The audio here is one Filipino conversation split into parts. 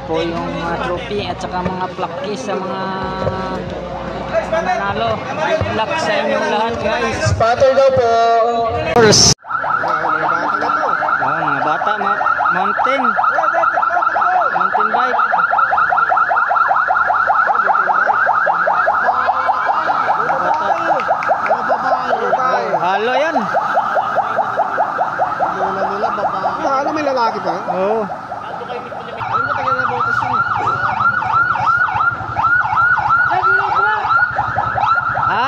po yung mga trophy at saka mga plaque sa mga nanalo. Good luck sa inyong lahat, guys. Spotter daw po. First. Mga bata, mountain bike. Halo yan. Ano, may lalaki pa? Oo.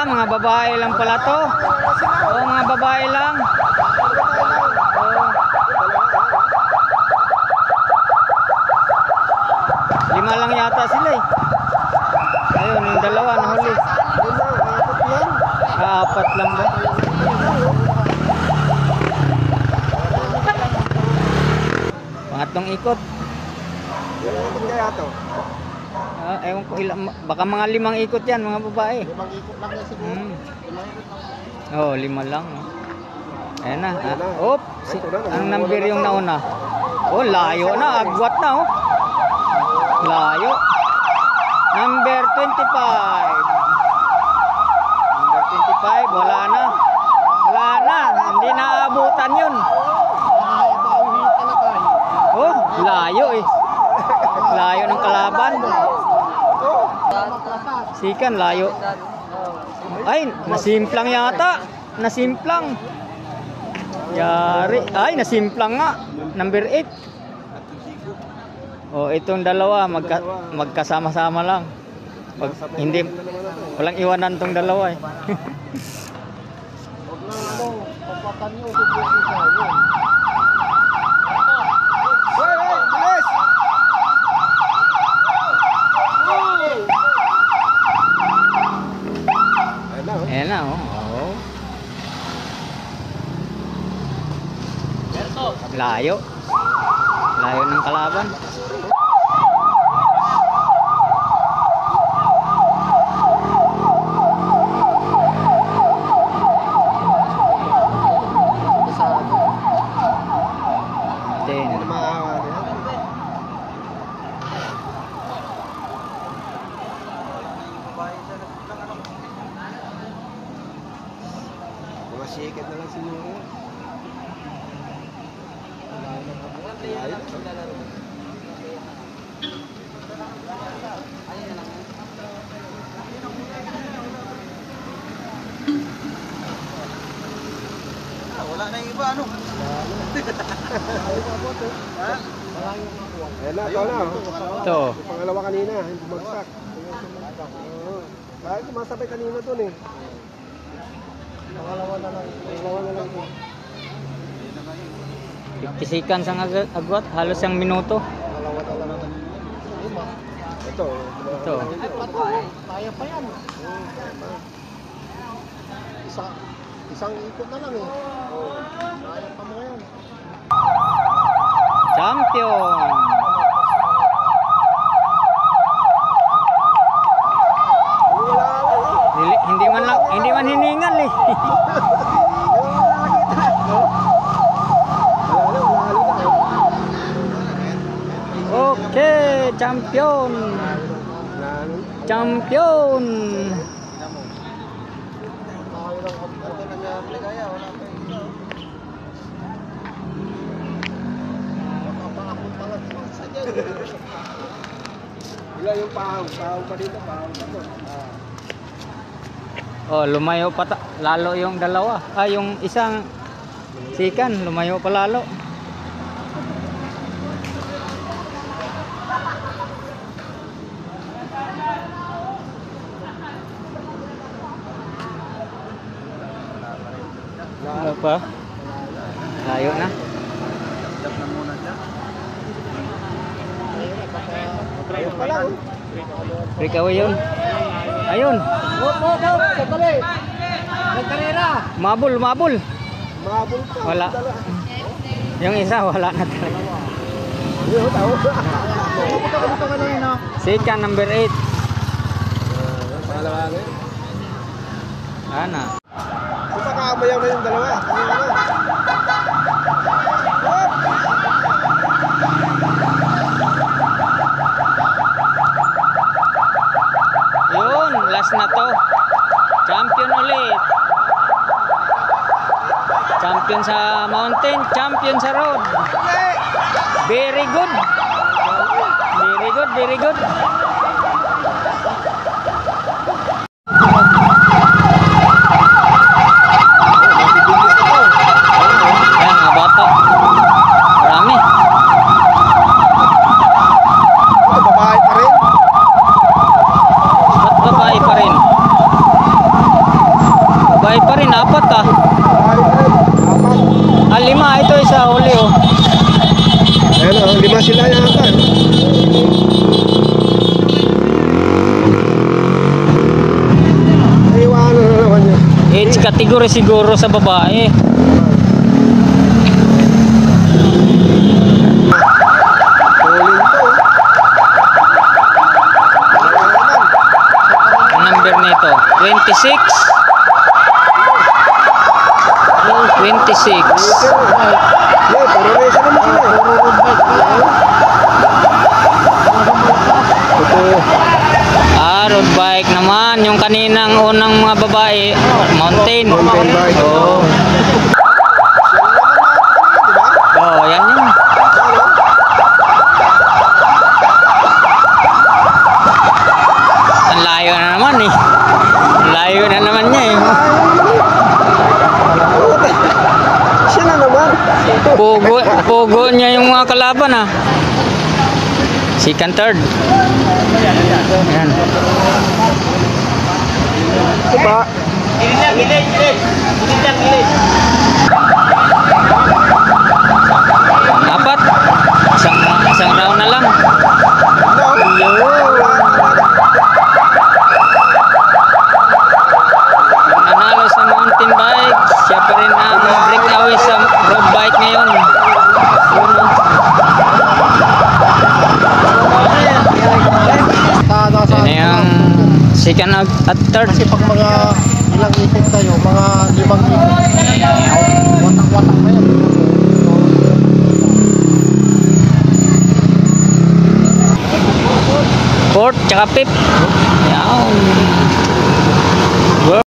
Mga babae lang pala to. Oo, mga babae lang. Oo. 5 lang yata sila eh. Ayun, yung dalawa nahuli. 4 lang ba? Pangatlong ikot. Ikot kaya to? Ewan ko ilang, baka mga 5 ikot yan mga babae. 5 ikot lang yan siguro. Oo, 5 lang. Ayan na. Op, ang number yung nauna. Oh, layo na, agwat na oh. Layo. Number 25. Number 25, wala na. Wala na, hindi naabutan yun. Oh, layo eh. Layo ng kalaban. Sikan, layo. Ay, nasimplang yata. Nasimplang. Yari. Ay, nasimplang nga. Number 8. Oh, itong dalawa magkasama-sama lang. Hindi, walang iwanan tong dalawa eh. Ayan na, oh. Layo. Layo ng kalaban. Masikat na lang siguro. Wala na yung iba, ano? Ayan na, ito na. Ito. Yung pangalawa kanina, hindi bumagsak. Kahit sumasabay kanina dun eh. Pangalawa na lang. Pangalawa na lang. 50 seconds ang agwat, halos ang minuto. Pangalawa na lang. Ito. Ito. Kaya pa yan. Isang ikot na lang eh. Kaya pa mga yan. Champion. Hindi man hiningal eh. Okay, champion. Champion. Wala yung pahang pa dito, pahang pa to. Oh, lumayo pa lalo yung dalawa. Yung isang sikan, lumayo pa lalo. Ano pa? Layo na. Stop na muna dyan. Ayun pala oh. Breakaway yun. Ayun. Sandali. May karera. Mabul. Mabul pa. Wala. Yung isa wala na talaga. Ayun, tao. Sikan number 8. Pangalawa na. Ana. Kupakabayaw na yung dalawa. sa mountain, champion sa road. Very good. Very good, very good. Ayan, mga bata. Marami. Babae pa rin. Ba't babae pa rin? Babae pa rin, apat ah. Babae pa rin. Apat. Ah, 5. Ito isa, huli oh. Ayan o, 5 sila yata. Naiwanan na naman yun. Age category siguro sa babae. Tulin to. Ang number nito, 26. 26. Puro resa naman sila eh. Ito. Ah, road bike naman. Yung kaninang unang mga babae, mountain. Mountain bike. Oo. Oh, yan yun. Ang layo na naman eh. Ang layo na naman niya eh. Siya na naman. Pogo niya yung mga kalaban ah. Second, third. Ayan. Ito ba? Apat. Isang round na lang. Nanalo sa mountain bike. Siya pa rin ang breakaway sa road bike ngayon. Yan yung second at third. Kasi pag mga ilang ipit tayo, mga 5 ipit. Watak-watak na yan. Fourth, tsaka fifth.